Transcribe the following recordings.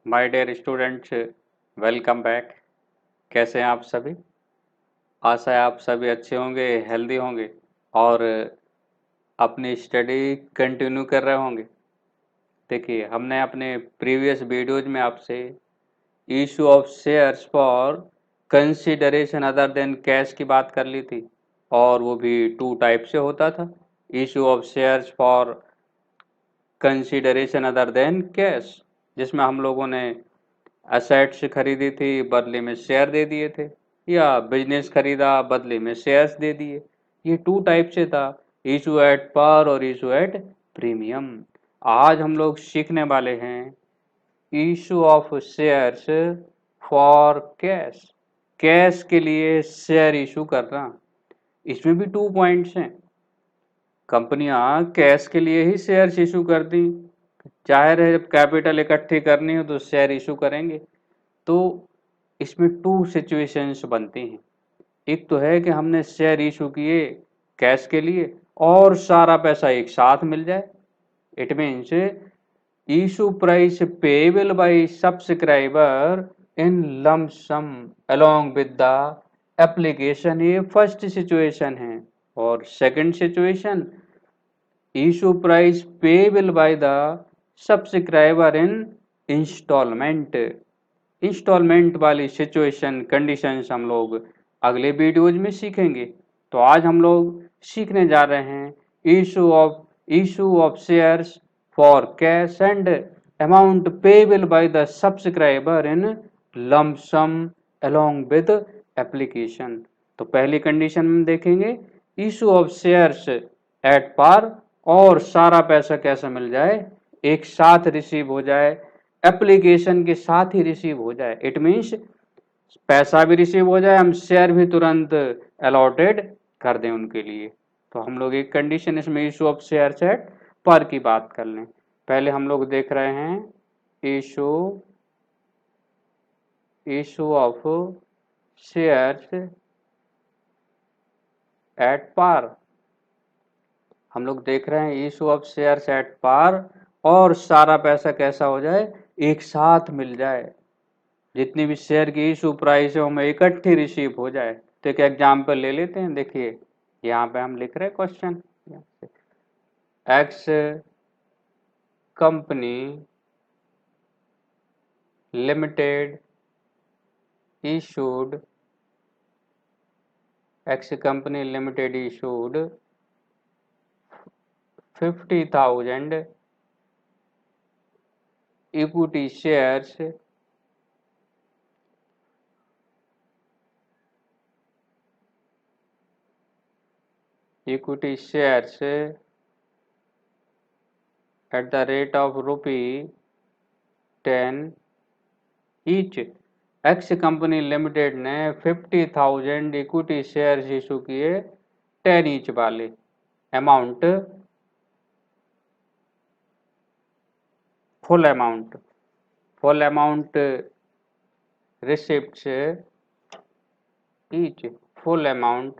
My dear students, welcome back. कैसे हैं आप सभी? आशा है आप सभी अच्छे होंगे, हेल्दी होंगे और अपनी स्टडी कंटिन्यू कर रहे होंगे। देखिए, हमने अपने प्रीवियस वीडियोज में आपसे issue of shares for consideration other than cash की बात कर ली थी और वो भी टू टाइप से होता था। Issue of shares for consideration other than cash, जिसमें हम लोगों ने असेट्स खरीदी थी, बदले में शेयर दे दिए थे, या बिजनेस खरीदा, बदले में शेयर्स दे दिए। ये टू टाइप से था, इशू एट par और इशू एट प्रीमियम। आज हम लोग सीखने वाले हैं issue of shares for cash, cash के लिए शेयर इशू करना। इसमें भी टू पॉइंट्स हैं। कंपनियां कैश के लिए ही शेयर्स इशू करती, जाहिर है जब कैपिटल इकट्ठी करनी हो तो शेयर इशू करेंगे। तो इसमें टू सिचुएशंस बनती हैं। एक तो है कि हमने शेयर इशू किए कैश के लिए और सारा पैसा एक साथ मिल जाए। It means issue price payable by subscriber in lump sum along with the application, ये फर्स्ट सिचुएशन है। और second situation, issue price payable by the subscriber in instalment. Instalment वाली सिचुएशन कंडीशंस हम लोग अगले वीडियोज में सीखेंगे। तो आज हम लोग सीखने जा रहे हैं issue of shares for cash and amount payable by the subscriber in lump sum along with application. तो पहली कंडीशन में देखेंगे issue of shares at par, और सारा पैसा कैसे मिल जाए, एक साथ रिसीव हो जाए, एप्लीकेशन के साथ ही रिसीव हो जाए। इट मीन्स पैसा भी रिसीव हो जाए, हम शेयर भी तुरंत अलॉटेड कर दें उनके लिए। तो हम लोग एक कंडीशन इसमें इशू ऑफ शेयर सेट पर की बात कर लें। पहले हम लोग देख रहे हैं issue of shares at par. हम लोग देख रहे हैं issue of shares at par, और सारा पैसा कैसा हो जाए, एक साथ मिल जाए। जितनी भी शेयर की इशू प्राइस है वो में इकट्ठी रिसीव हो जाए। तो एक एग्जाम्पल ले लेते हैं। देखिए, यहाँ पे हम लिख रहे हैं question, x company limited issued x company limited issued 50,000 equity shares at the rate of ₹10 each। X company limited ने 50,000 इक्विटी शेयर्स इशू किए 10 ईच वाले। Amount, full amount receipts each, full amount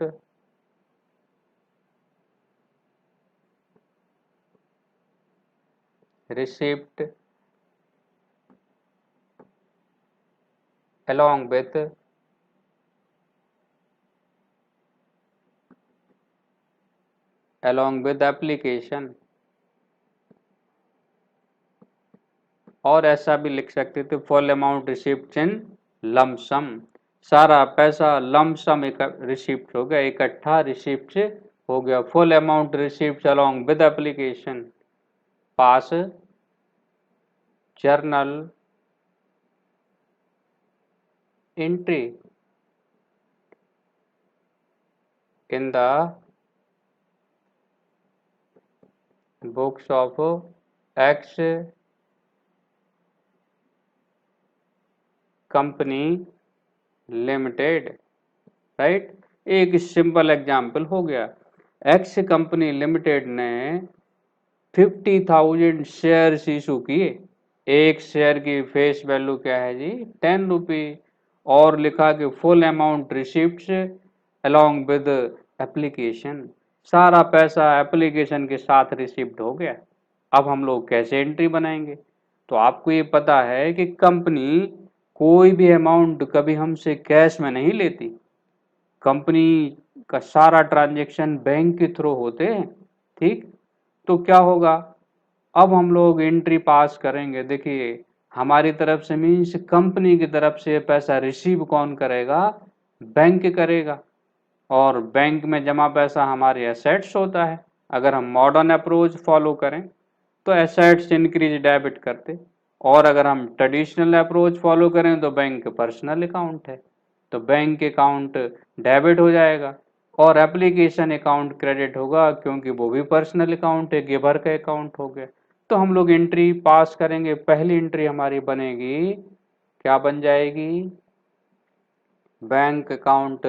receipt along with application। और ऐसा भी लिख सकते थे, full amount receipt इन lump सम, सारा पैसा लम्प सम रिसिप्ट हो गया, इकट्ठा रिसिप्ट हो गया। Full amount receipt along with application, pass journal entry in the books of x company limited. Right, एक सिंपल एग्जाम्पल हो गया। एक्स कंपनी लिमिटेड ने 50,000 शेयर्स इशू किए। एक शेयर की फेस वैल्यू क्या है जी, 10 रुपी, और लिखा कि full amount receipts along with application, सारा पैसा एप्लीकेशन के साथ रिसिप्ट हो गया। अब हम लोग कैसे एंट्री बनाएंगे? तो आपको ये पता है कि कंपनी कोई भी अमाउंट कभी हमसे कैश में नहीं लेती। कंपनी का सारा ट्रांजैक्शन बैंक के थ्रू होते हैं। ठीक, तो क्या होगा, अब हम लोग एंट्री पास करेंगे। देखिए, हमारी तरफ से मीन्स कंपनी की तरफ से पैसा रिसीव कौन करेगा, बैंक करेगा। और बैंक में जमा पैसा हमारे एसेट्स होता है। अगर हम मॉडर्न अप्रोच फॉलो करें तो एसेट्स इंक्रीज डेबिट करते, और अगर हम ट्रेडिशनल अप्रोच फॉलो करें तो बैंक पर्सनल अकाउंट है, तो बैंक अकाउंट डेबिट हो जाएगा और एप्लीकेशन अकाउंट क्रेडिट होगा, क्योंकि वो भी पर्सनल अकाउंट है, गिवर का अकाउंट हो गया। तो हम लोग एंट्री पास करेंगे। पहली एंट्री हमारी बनेगी, क्या बन जाएगी, bank account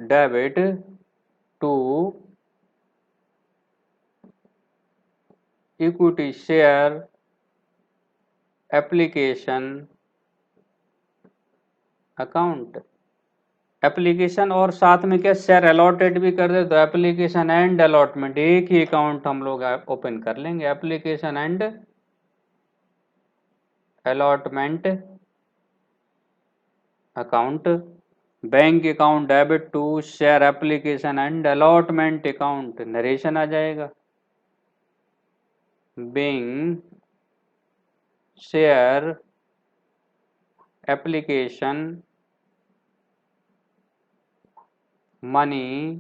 debit to equity share application account. Application और साथ में क्या शेयर अलॉटेड भी कर दे तो एप्लीकेशन एंड अलॉटमेंट, एक ही अकाउंट हम लोग ओपन कर लेंगे, application and allotment account. Bank account debit to share application and allotment account, narration आ जाएगा, being share application money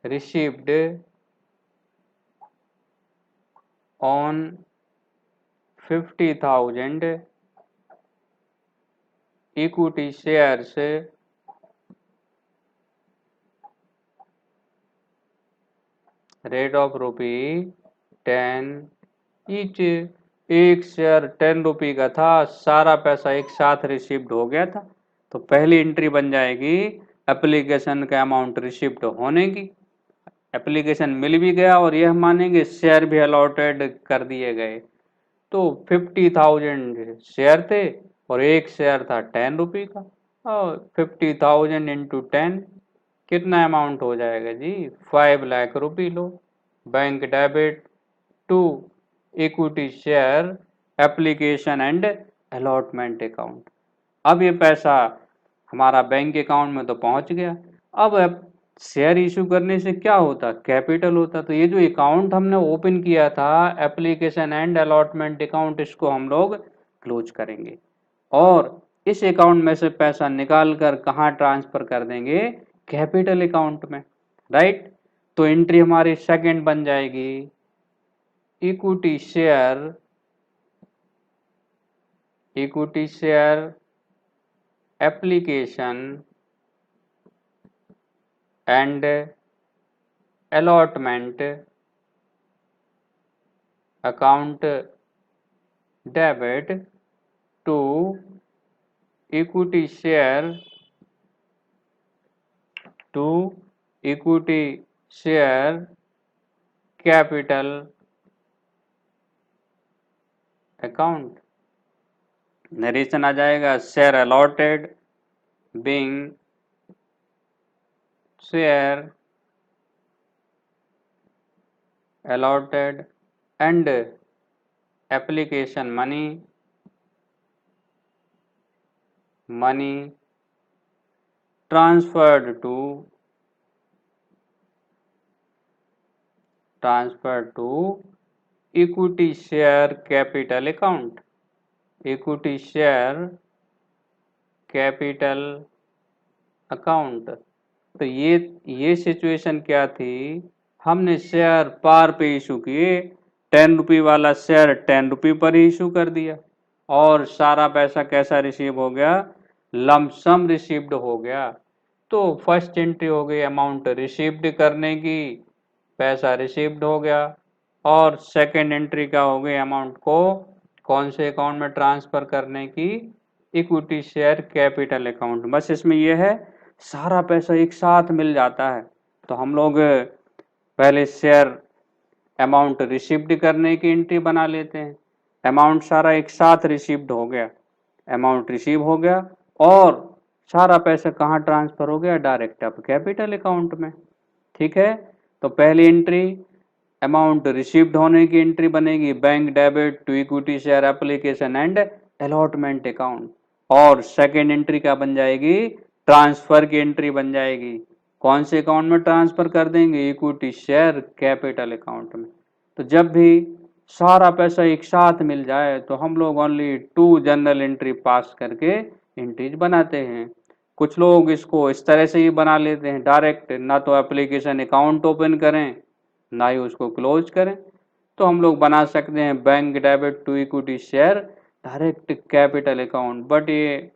received on 50,000 equity shares rate of ₹10 each. एक शेयर 10 रुपये का था, सारा पैसा एक साथ रिसीव्ड हो गया था। तो पहली एंट्री बन जाएगी एप्लीकेशन का अमाउंट रिसीव्ड होने की। एप्लीकेशन मिल भी गया और यह मानेंगे शेयर भी अलॉटेड कर दिए गए। तो 50,000 शेयर थे और एक शेयर था 10 रुपये का, और 50,000 इंटू 10 कितना अमाउंट हो जाएगा जी, 5 लाख रुपये लो। Bank debit to equity share application and allotment account. अब ये पैसा हमारा बैंक अकाउंट में तो पहुंच गया। अब शेयर इशू करने से क्या होता, कैपिटल होता। तो ये जो अकाउंट हमने ओपन किया था एप्लीकेशन एंड अलॉटमेंट अकाउंट, इसको हम लोग क्लोज करेंगे और इस अकाउंट में से पैसा निकाल कर कहाँ ट्रांसफर कर देंगे, कैपिटल अकाउंट में, राइट। तो एंट्री हमारी सेकंड बन जाएगी, equity share application and allotment account debit to equity share capital account, narration आ जाएगा, share allotted being share allotted and application money transferred to equity share capital account, equity share capital account। तो ये situation क्या थी, हमने share पार पे issue किए, 10 रुपये वाला शेयर 10 रुपये पर ही इशू कर दिया और सारा पैसा कैसा रिसीव हो गया, लमसम रिसीव्ड हो गया। तो फर्स्ट एंट्री हो गई अमाउंट रिसीव्ड करने की, पैसा रिसीव्ड हो गया। और सेकंड एंट्री क्या हो गई, अमाउंट को कौन से अकाउंट में ट्रांसफर करने की, इक्विटी शेयर कैपिटल अकाउंट। बस इसमें यह है, सारा पैसा एक साथ मिल जाता है। तो हम लोग पहले शेयर अमाउंट रिसीव्ड करने की एंट्री बना लेते हैं, अमाउंट सारा एक साथ रिसीव्ड हो गया, अमाउंट रिसीव हो गया और सारा पैसा कहाँ ट्रांसफर हो गया, डायरेक्ट अब कैपिटल अकाउंट में। ठीक है, तो पहली एंट्री अमाउंट रिसीव्ड होने की एंट्री बनेगी bank debit to equity share application and allotment account. और सेकेंड एंट्री क्या बन जाएगी, ट्रांसफर की एंट्री बन जाएगी। कौन से अकाउंट में ट्रांसफर कर देंगे, इक्विटी शेयर कैपिटल अकाउंट में। तो जब भी सारा पैसा एक साथ मिल जाए तो हम लोग ओनली 2 जनरल एंट्री पास करके एंट्रीज बनाते हैं। कुछ लोग इसको इस तरह से ही बना लेते हैं डायरेक्ट, ना तो एप्लीकेशन अकाउंट ओपन करें ना ही उसको क्लोज करें। तो हम लोग बना सकते हैं bank debit to equity share direct capital account, but ये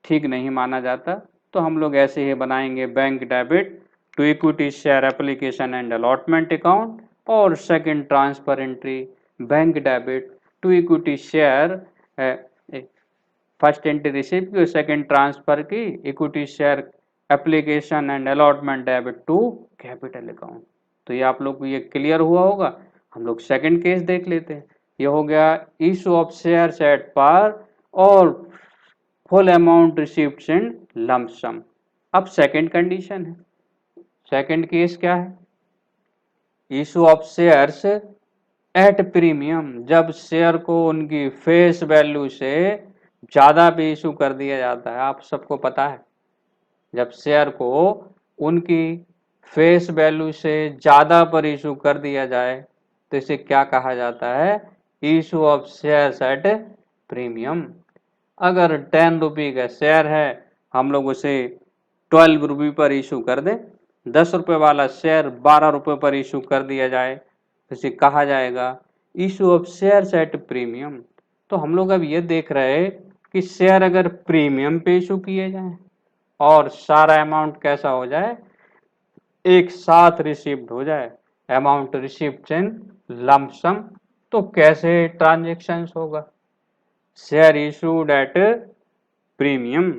ठीक नहीं माना जाता। तो हम लोग ऐसे ही बनाएंगे bank debit to equity share application and allotment account, और second transfer entry bank debit to equity share, first entry receive की, सेकंड ट्रांसफर की equity share application and allotment debit to capital account. तो ये आप लोग को ये clear हुआ होगा। हम लोग सेकंड केस देख लेते हैं। ये हो गया issue of shares at par और full amount received in lump sum. अब सेकंड कंडीशन है, सेकंड केस क्या है, issue of shares at premium, जब शेयर को उनकी फेस वैल्यू से ज्यादा भी इशू कर दिया जाता है। आप सबको पता है जब शेयर को उनकी फेस वैल्यू से ज्यादा पर इशू कर दिया जाए तो इसे क्या कहा जाता है, issue of shares at premium. अगर 10 रुपये का शेयर है, हम लोग उसे 12 रुपये पर इशू कर दें, 10 रुपये वाला शेयर 12 रुपये पर इशू कर दिया जाए तो इसे कहा जाएगा issue of shares at premium. तो हम लोग अब ये देख रहे हैं कि शेयर अगर प्रीमियम पे इशू किए जाए और सारा अमाउंट कैसा हो जाए, एक साथ रिसीव्ड हो जाए, अमाउंट रिसीव्ड इन लंप सम, तो कैसे ट्रांजेक्शन्स होगा, शेयर इशूड एट प्रीमियम।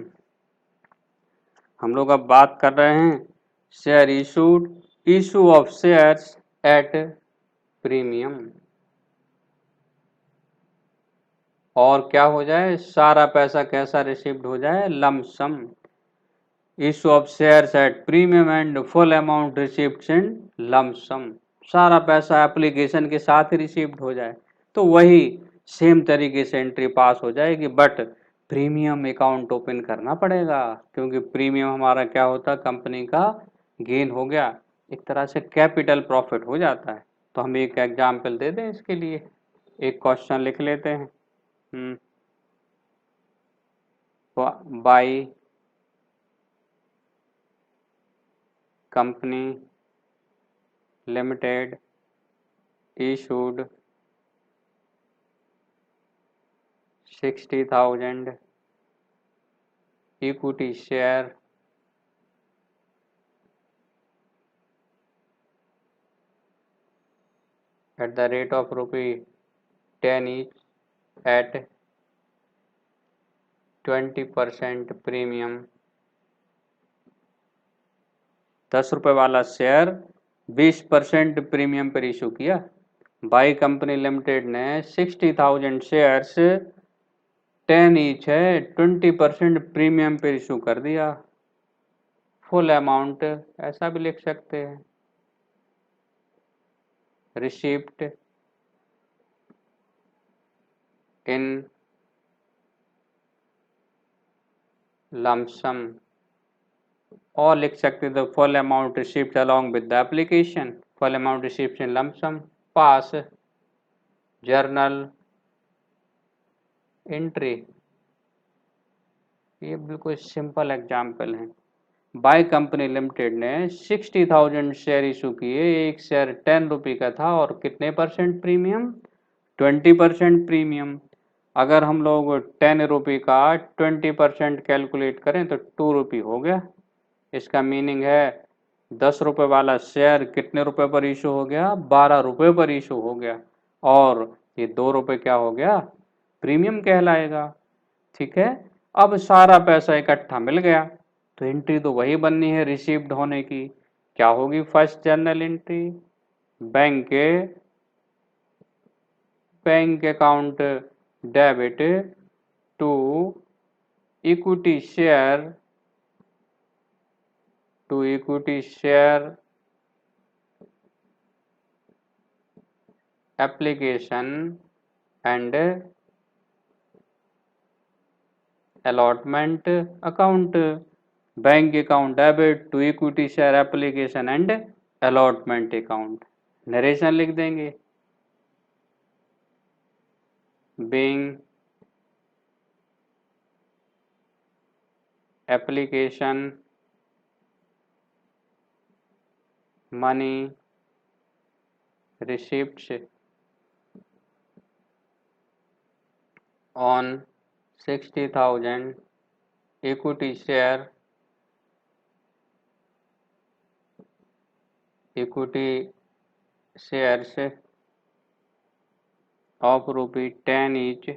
हम लोग अब बात कर रहे हैं share issued, issue of shares at premium, और क्या हो जाए, सारा पैसा कैसा रिसीव्ड हो जाए, lump sum. Issue of shares at premium and full amount received in lump sum, सारा पैसा एप्लीकेशन के साथ ही रिसीव्ड हो जाए तो वही सेम तरीके से एंट्री पास हो जाएगी। बट प्रीमियम अकाउंट ओपन करना पड़ेगा, क्योंकि प्रीमियम हमारा क्या होता है, कंपनी का गेन हो गया, एक तरह से कैपिटल प्रॉफिट हो जाता है। तो हम एक एग्जाम्पल दे दें इसके लिए, एक क्वेश्चन लिख लेते हैं। By company limited issued 60,000 equity share at the rate of ₹10 each at 20% premium. 10 रुपये वाला शेयर 20% प्रीमियम पर इशू किया। बाई कंपनी लिमिटेड ने 60,000 शेयर्स 10 ईच है 20% प्रीमियम पर इशू कर दिया। फुल अमाउंट ऐसा भी लिख सकते हैं, रिसीव्ड इन लंप सम, और लिख सकते थे full amount received along with the application, full amount received in lump sum, pass journal entry. ये बिल्कुल सिंपल एग्जाम्पल है। बाय कंपनी लिमिटेड ने 60,000 शेयर इशू किए, एक शेयर 10 रुपये का था और कितने परसेंट प्रीमियम, 20% प्रीमियम। अगर हम लोग 10 रुपये का 20% कैलकुलेट करें तो 2 रुपये हो गया। इसका मीनिंग है 10 रुपये वाला शेयर कितने रुपए पर इशू हो गया, 12 रुपये पर इशू हो गया, और ये 2 रुपये क्या हो गया, प्रीमियम कहलाएगा। ठीक है, अब सारा पैसा इकट्ठा मिल गया तो एंट्री तो वही बननी है रिसीव्ड होने की। क्या होगी first journal entry, bank account debit to equity share application and allotment account, bank account debit to equity share application and allotment account. Narration लिख देंगे, being application money receipts on 60,000 equity shares of ₹10 each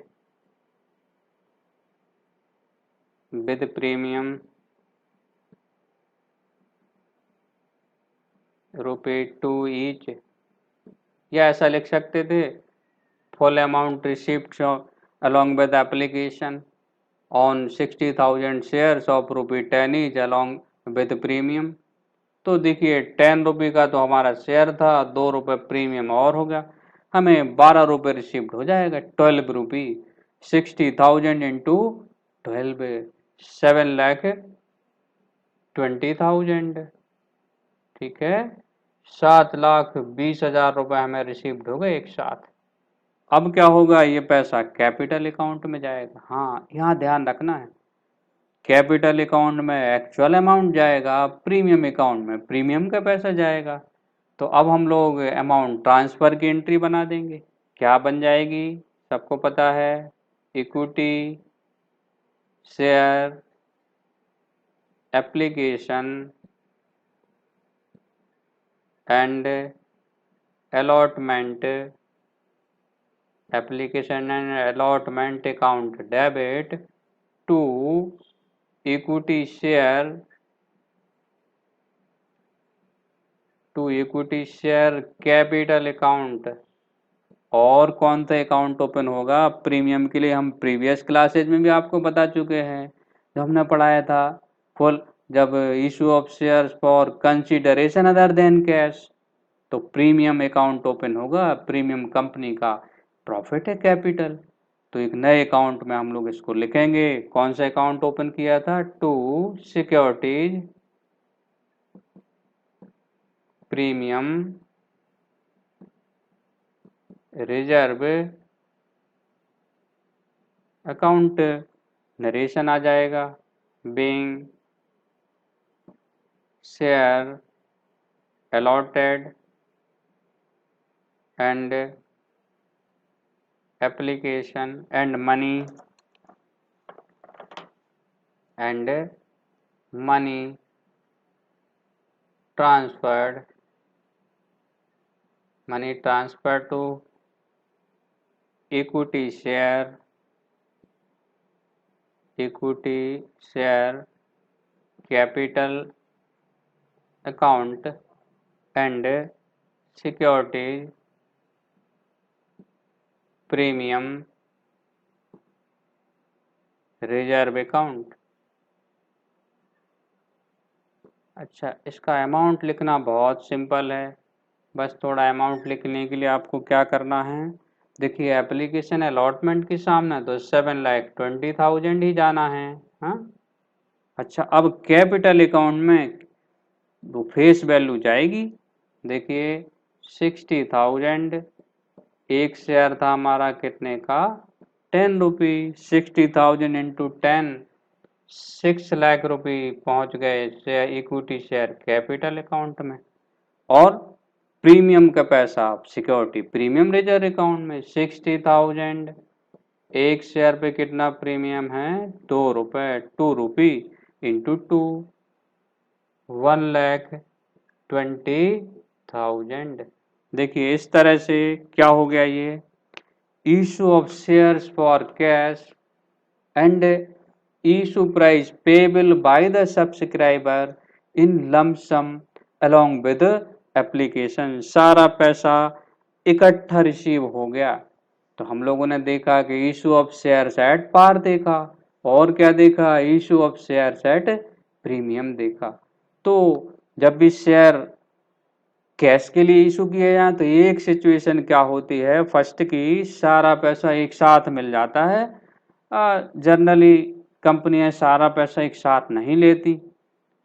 with premium ₹2 each, या ऐसा लिख सकते थे full amount received along with application on 60,000 shares of ₹10 each along with premium। तो देखिए 10 रुपये का तो हमारा शेयर था, ₹2 प्रीमियम और हो गया, हमें ₹12 रिसीव्ड हो जाएगा। 12 रुपी 60,000 इंटू 12 7,20,000, ठीक है, 7,20,000 रुपये हमें रिसीव्ड हो गए एक साथ। अब क्या होगा, ये पैसा कैपिटल अकाउंट में जाएगा। हाँ, यहाँ ध्यान रखना है, कैपिटल अकाउंट में एक्चुअल अमाउंट जाएगा, प्रीमियम अकाउंट में प्रीमियम का पैसा जाएगा। तो अब हम लोग अमाउंट ट्रांसफर की एंट्री बना देंगे। क्या बन जाएगी, सबको पता है, equity share application and allotment, application and allotment account debit to equity share capital account. और कौन सा अकाउंट ओपन होगा प्रीमियम के लिए, हम प्रीवियस क्लासेज में भी आपको बता चुके हैं, जो हमने पढ़ाया था फुल, जब issue of shares for consideration other than cash, तो प्रीमियम अकाउंट ओपन होगा, प्रीमियम कंपनी का प्रॉफिट है कैपिटल। तो एक नए अकाउंट में हम लोग इसको लिखेंगे। कौन सा अकाउंट ओपन किया था, to securities premium reserve account. Narration आ जाएगा, being share allotted and application and money transferred to equity share capital account and securities premium reserve account. अच्छा, इसका अमाउंट लिखना बहुत सिंपल है, बस थोड़ा अमाउंट लिखने के लिए आपको क्या करना है, देखिए एप्लीकेशन अलॉटमेंट के सामने तो 7,20,000 ही जाना है। हाँ, अच्छा, अब कैपिटल अकाउंट में तो फेस वैल्यू जाएगी, देखिए 60,000, एक शेयर था हमारा कितने का, 10 रुपी, 60,000 इंटू 10 6 लाख रुपये पहुंच गए share equity share capital account में। और प्रीमियम का पैसा सिक्योरिटी प्रीमियम रिजर्व अकाउंट में 60,000, एक शेयर पे कितना प्रीमियम है, 2 रुपये, 2 रुपी इंटू 2 1,20,000। देखिए इस तरह से क्या हो गया, ये issue of shares for cash and issue price payable by the subscriber in lump sum along with application. सारा पैसा इकट्ठा रिसीव हो गया। तो हम लोगों ने देखा कि issue of shares at par देखा, और क्या देखा, issue of shares at premium देखा। तो जब भी शेयर कैश के लिए इशू किए जाए तो एक सिचुएशन क्या होती है, फर्स्ट की सारा पैसा एक साथ मिल जाता है। जनरली कंपनियां सारा पैसा एक साथ नहीं लेती,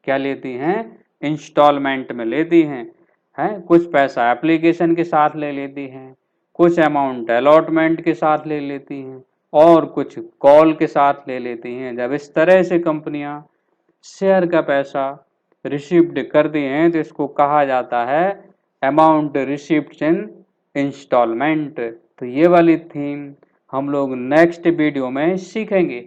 क्या लेती हैं, इंस्टॉलमेंट में लेती हैं कुछ पैसा एप्लीकेशन के साथ ले लेती हैं, कुछ अमाउंट अलॉटमेंट के साथ ले लेती हैं और कुछ कॉल के साथ ले लेती हैं। जब इस तरह से कंपनियां शेयर का पैसा रिसीव्ड कर दिए हैं तो इसको कहा जाता है अमाउंट रिसीव्ड इन इंस्टॉलमेंट। तो ये वाली थीम हम लोग नेक्स्ट वीडियो में सीखेंगे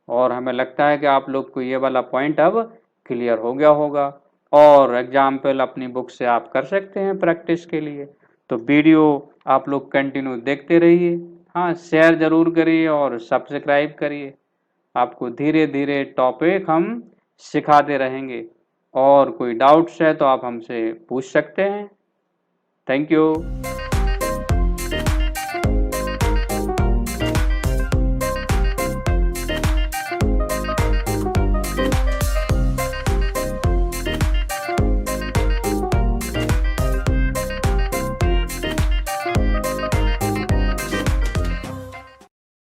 और हमें लगता है कि आप लोग को ये वाला पॉइंट अब क्लियर हो गया होगा और एग्जाम्पल अपनी बुक से आप कर सकते हैं प्रैक्टिस के लिए। तो वीडियो आप लोग कंटिन्यू देखते रहिए, हाँ शेयर ज़रूर करिए और सब्सक्राइब करिए। आपको धीरे धीरे टॉपिक हम सिखाते रहेंगे और कोई डाउट्स है तो आप हमसे पूछ सकते हैं। Thank you.